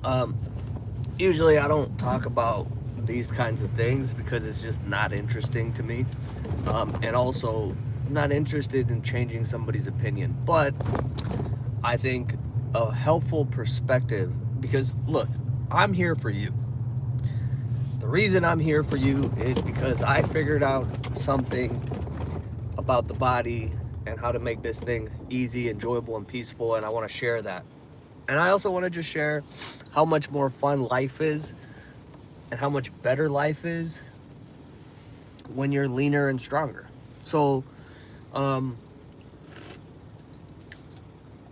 Um, Usually I don't talk about these kinds of things because it's just not interesting to me. And also not interested in changing somebody's opinion. But I think a helpful perspective, because look, I'm here for you. The reason I'm here for you is because I figured out something about the body and how to make this thing easy, enjoyable, and peaceful, and I want to share that. And I also want to just share how much more fun life is and how much better life is when you're leaner and stronger. So, um,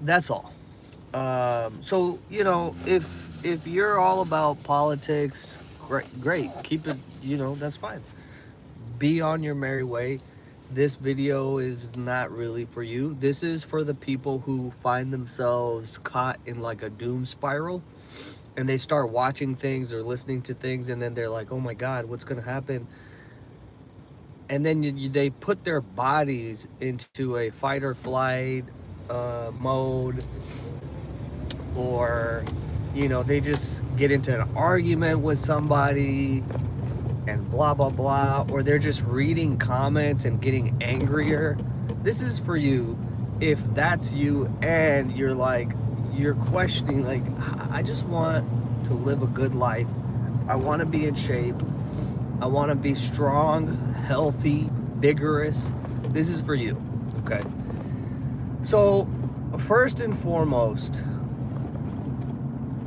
that's all. So if you're all about politics, great, keep it. That's fine. Be on your merry way. This video is not really for you. This is for the people who find themselves caught in like a doom spiral, and they start watching things or listening to things, and then they're like, "Oh my God, what's gonna happen?" And then they put their bodies into a fight or flight mode, or they just get into an argument with somebody and blah blah blah, or they're just reading comments and getting angrier. This is for you if that's you, and you're questioning, like, I just want to live a good life. I want to be in shape. I want to be strong, healthy, vigorous. This is for you. Okay. So first and foremost,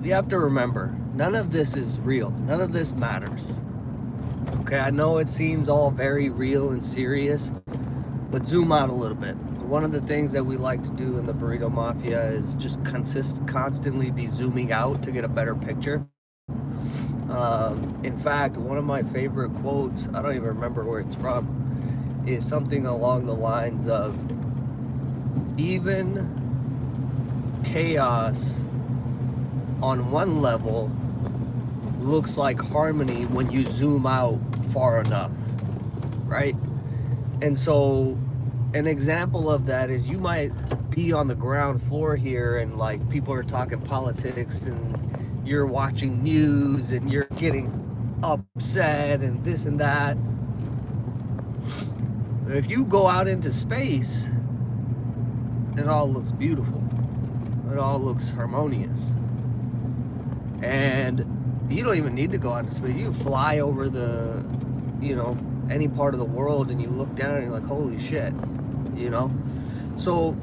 you have to remember, none of this is real. None of this matters. Okay, I know it seems all very real and serious, but zoom out a little bit. One of the things that we like to do in the Burrito Mafia is just constantly be zooming out to get a better picture. In fact, one of my favorite quotes, I don't even remember where it's from, is something along the lines of, even chaos on one level looks like harmony when you zoom out far enough, right? And so an example of that is, you might be on the ground floor here and like people are talking politics and you're watching news and you're getting upset and this and that. If you go out into space, it all looks beautiful. It all looks harmonious. And you don't even need to go out into space. You fly over any part of the world, and you look down and you're like, holy shit, So,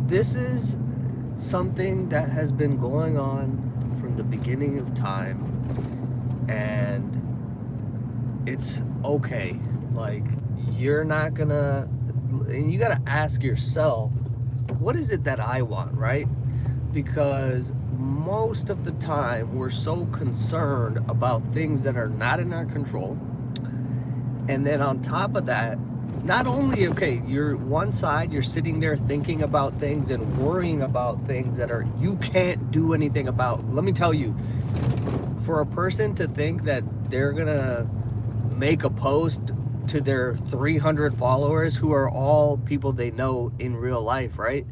this is something that has been going on from the beginning of time, and it's okay. Like, you're not gonna, and you gotta ask yourself, what is it that I want, right? Because most of the time we're so concerned about things that are not in our control. And then on top of that, not only, okay, you're one side, you're sitting there thinking about things and worrying about things that you can't do anything about. Let me tell you, for a person to think that they're gonna make a post to their 300 followers, who are all people they know in real life, right?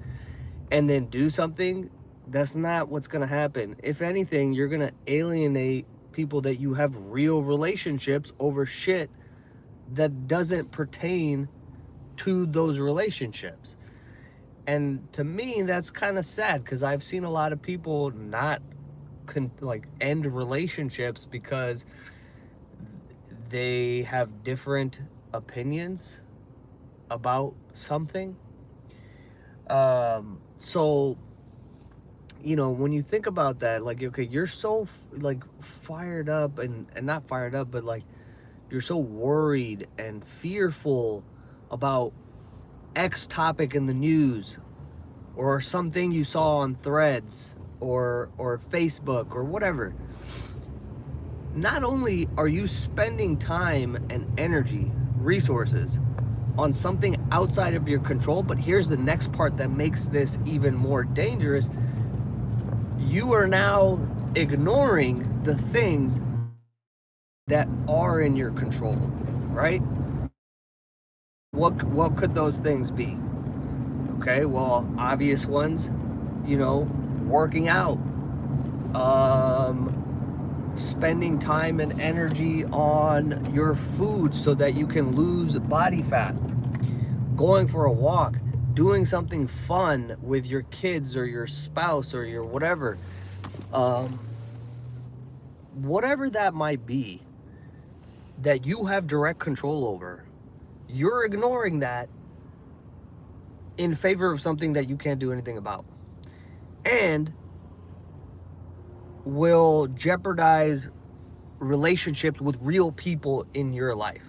And then do something, that's not what's going to happen. If anything, you're going to alienate people that you have real relationships over shit that doesn't pertain to those relationships. And to me, that's kind of sad, because I've seen a lot of people not end relationships because they have different opinions about something. So when you think about that, like, okay, you're so like fired up, and not fired up, but like you're so worried and fearful about X topic in the news, or something you saw on Threads or Facebook or whatever. Not only are you spending time and energy, resources, on something outside of your control, but here's the next part that makes this even more dangerous. You are now ignoring the things that are in your control, right? What could those things be? Okay, well, obvious ones, working out, spending time and energy on your food so that you can lose body fat, going for a walk, doing something fun with your kids or your spouse or your whatever. Um, Whatever that might be that you have direct control over, you're ignoring that in favor of something that you can't do anything about and will jeopardize relationships with real people in your life,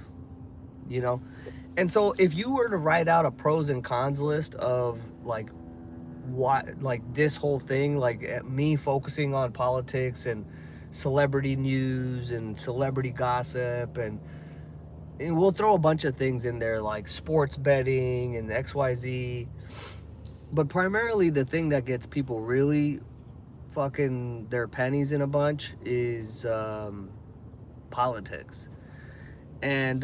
you know? And so if you were to write out a pros and cons list of like what, like this whole thing, like me focusing on politics and celebrity news and celebrity gossip, and we'll throw a bunch of things in there like sports betting and XYZ. But primarily the thing that gets people really fucking their pennies in a bunch is politics. And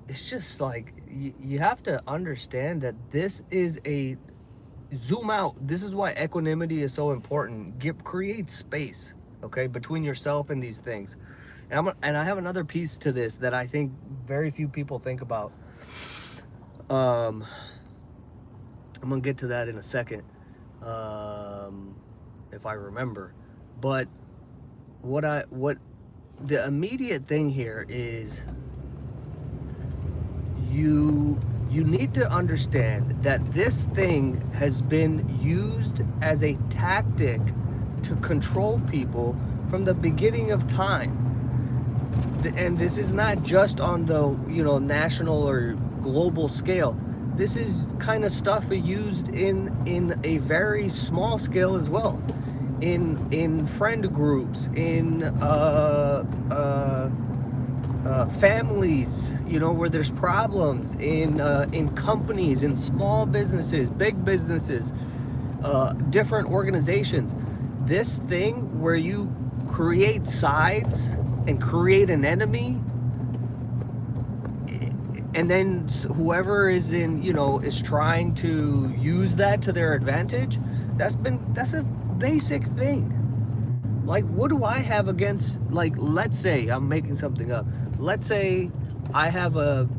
it's just like you have to understand that this is a zoom out. This is why equanimity is so important. Create space, okay, between yourself and these things. And I have another piece to this that I think very few people think about. I'm gonna get to that in a second, if I remember. But what the immediate thing here is you need to understand that this thing has been used as a tactic to control people from the beginning of time. And this is not just on the national or global scale. This is kind of stuff used in a very small scale as well, in friend groups, in families, where there's problems, in companies, in small businesses, big businesses, different organizations. This thing where you create sides and create an enemy, and then whoever is is trying to use that to their advantage, that's a basic thing. Like, what do I have against, like, let's say I'm making something up. Let's say I have a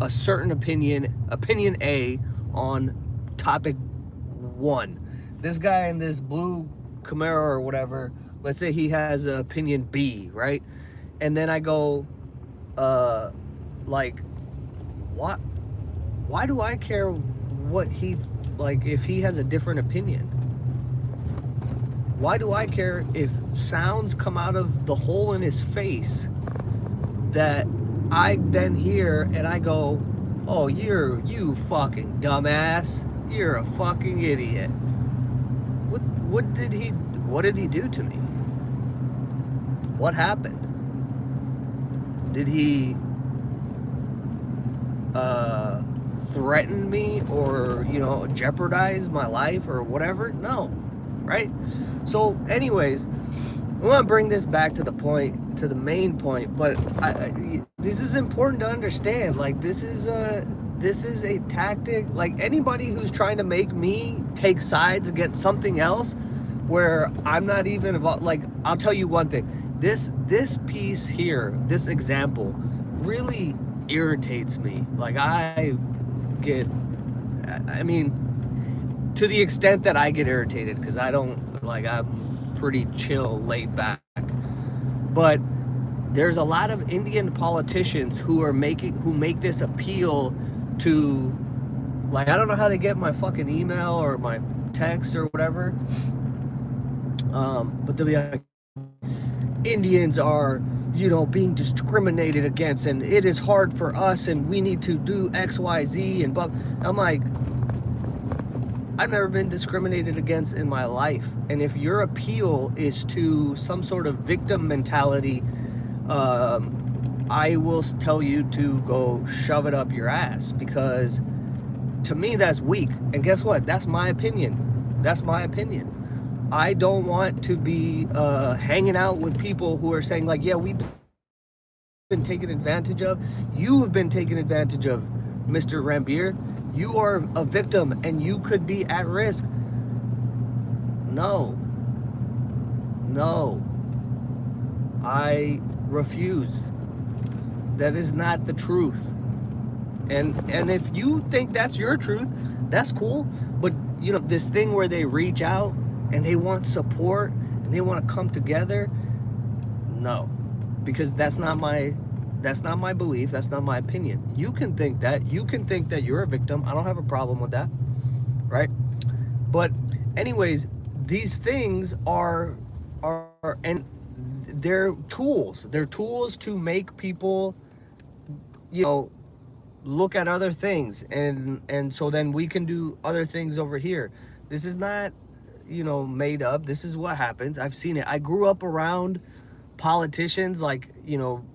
certain opinion A on topic 1. This guy in this blue Camaro or whatever, let's say he has an opinion B, right? And then I go, like, what? Why do I care what he, like, if he has a different opinion? Why do I care if sounds come out of the hole in his face that I then hear and I go, oh, you fucking dumbass. You're a fucking idiot. What did he do to me? What happened? Did he threaten me or, jeopardize my life or whatever? No, right? So anyways, I want to bring this back to the main point, but this is important to understand. Like, this is a tactic. Like, anybody who's trying to make me take sides against something else where I'm not even involved, like, I'll tell you one thing. This piece here, this example, really irritates me. Like, I mean, to the extent that I get irritated, because I'm pretty chill, laid back. But there's a lot of Indian politicians who make this appeal to, like, I don't know how they get my fucking email or my text or whatever. But they'll be like, Indians are, being discriminated against, and it is hard for us, and we need to do X, Y, Z, and blah. I'm like, I've never been discriminated against in my life. And if your appeal is to some sort of victim mentality, I will tell you to go shove it up your ass, because to me that's weak. And guess what? That's my opinion. That's my opinion. I don't want to be hanging out with people who are saying, like, yeah, we've been taken advantage of. You have been taken advantage of Mr. Rambier, you are a victim and you could be at risk. No. No. I refuse. That is not the truth. And if you think that's your truth, that's cool. But you know, this thing where they reach out and they want support and they want to come together, no. Because that's not my belief, that's not my opinion. You can think that. You can think that you're a victim. I don't have a problem with that. Right? But anyways, these things are and they're tools. They're tools to make people, you know, look at other things, and so then we can do other things over here. This is not, you know, made up. This is what happens. I've seen it. I grew up around politicians. Like, you know,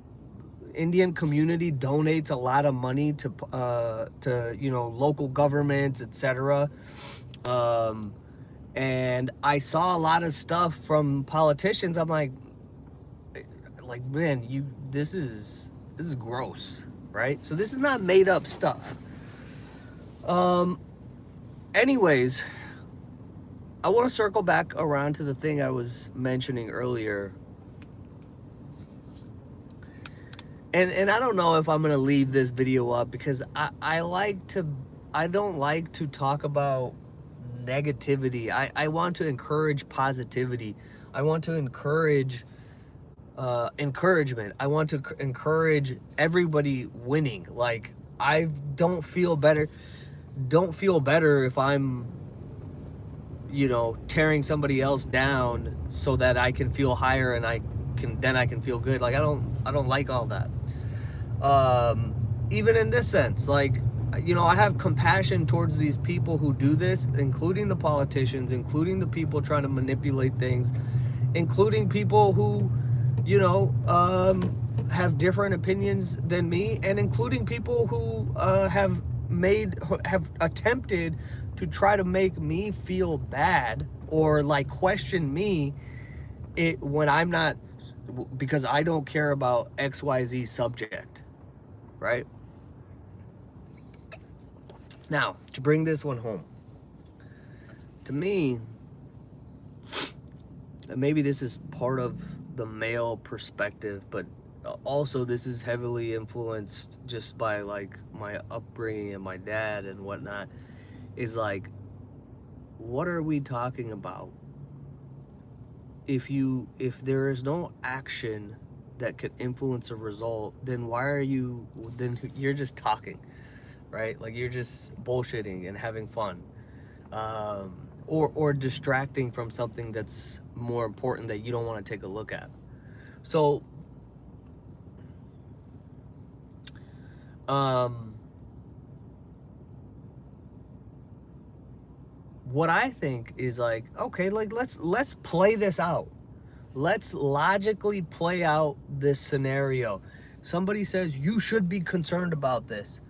Indian community donates a lot of money to you know, local governments, etc. And I saw a lot of stuff from politicians. I'm like, man, this is gross, right? So this is not made up stuff. Anyways, I want to circle back around to the thing I was mentioning earlier. And I don't know if I'm going to leave this video up, because I don't like to talk about negativity. I want to encourage positivity. I want to encourage encouragement. I want to encourage everybody winning. Like, I don't feel better if I'm, you know, tearing somebody else down so that I can feel higher and I can feel good. Like, I don't like all that. Even in this sense, like, you know, I have compassion towards these people who do this, including the politicians, including the people trying to manipulate things, including people who, you know, have different opinions than me, and including people who have attempted to try to make me feel bad or like question me when I'm not, because I don't care about XYZ subject, right? Now, to bring this one home, to me, maybe this is part of the male perspective, but also this is heavily influenced just by like my upbringing and my dad and whatnot, is like, what are we talking about? If there is no action that could influence a result, then you're just talking, right? Like, you're just bullshitting and having fun, or distracting from something that's more important that you don't want to take a look at. So what I think is like, okay, like let's play this out. Let's logically play out this scenario. Somebody says you should be concerned about this.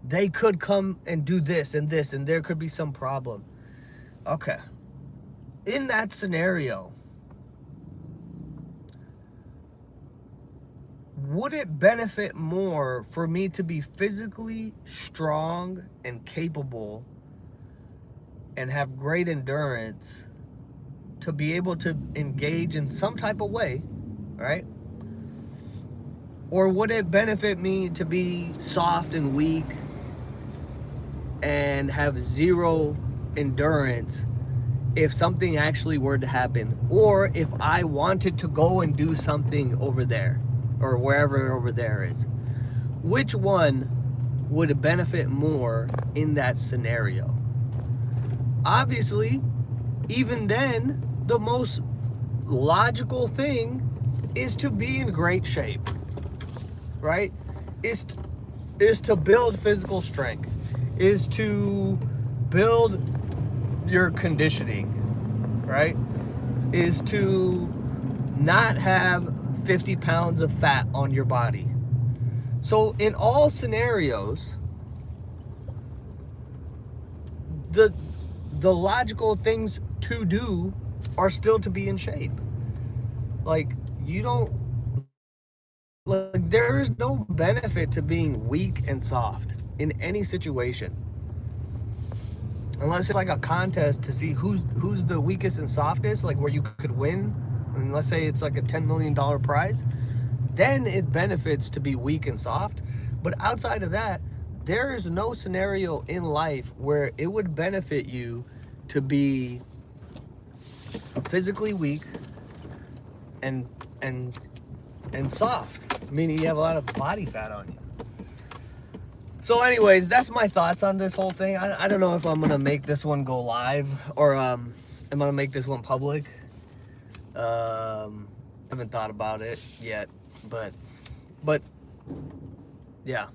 They could come and do this, and there could be some problem. Okay. In that scenario, would it benefit more for me to be physically strong and capable and have great endurance to be able to engage in some type of way, right? Or would it benefit me to be soft and weak and have zero endurance if something actually were to happen, or if I wanted to go and do something over there or wherever over there is? Which one would benefit more in that scenario? Obviously, even then, the most logical thing is to be in great shape, right? Is to build physical strength, is to build your conditioning, right? Is to not have 50 pounds of fat on your body. So in all scenarios, the logical things to do are still to be in shape. Like, there is no benefit to being weak and soft. in any situation. Unless it's like a contest to see who's the weakest and softest, like where you could win, and let's say it's like a $10 million prize, then it benefits to be weak and soft. But outside of that, there is no scenario in life where it would benefit you to be physically weak and soft, meaning you have a lot of body fat on you. So anyways, that's my thoughts on this whole thing. I don't know if I'm gonna make this one go live or I'm gonna make this one public. Haven't thought about it yet, but yeah.